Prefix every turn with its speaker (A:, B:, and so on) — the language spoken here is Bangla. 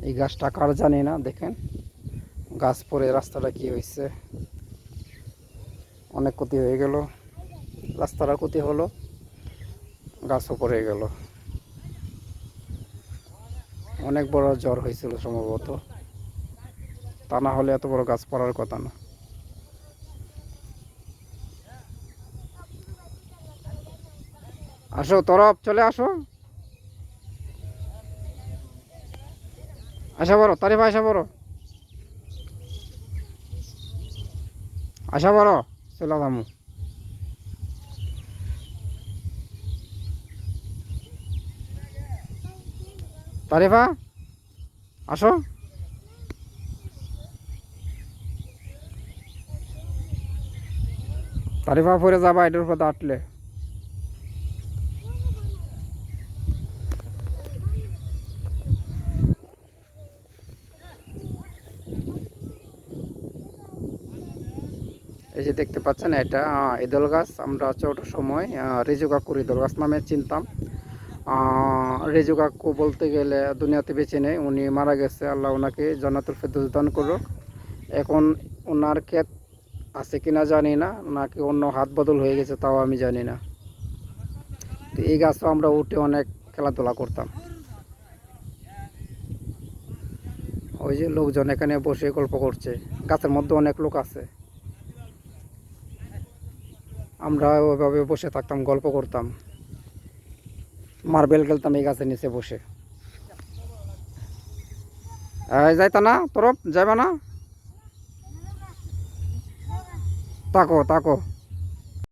A: এই গাছটা কার জানি না, দেখেন গাছ পরে রাস্তাটা কি হয়েছে, অনেক ক্ষতি হয়ে গেল, রাস্তাটা ক্ষতি হলো, গাছও পড়ে গেল। অনেক বড় ঝড় হয়েছিল সম্ভবত, তা না হলে এত বড় গাছ পড়ার কথা না। আসো তরফ, চলে আসো, আসা বড় তারিফা, আসা বড়, আসা বড়, চলে যাবো। তারিফা আসো, তারিফা পরে যাবা এটার উপর আটলে। এই যে দেখতে পাচ্ছেন এটা ইদল গাছ। আমরা ছোট সময় রেজু কাকুর ইদল গাছ নামে চিনতাম। রেজু কাকু বলতে গেলে দুনিয়াতে বেঁচে নেই, উনি মারা গেছে, আল্লাহ ওনাকে জান্নাতুল ফেরদৌস দান করুক। এখন ওনার ক্ষেত আছে কিনা জানি না, নাকি অন্য হাত বদল হয়ে গেছে তাও আমি জানি না। তো এই গাছও আমরা উঠে অনেক খেলাধুলা করতাম। ওই যে লোকজন এখানে বসে গল্প করছে, গাছের মধ্যে অনেক লোক আছে, আমরা ওইভাবে বসে থাকতাম, গল্প করতাম, মার্বেল খেলতাম এই গাছের নিচে বসে। যাইতা না তরফ, যাইবা না? তাকো তাকো।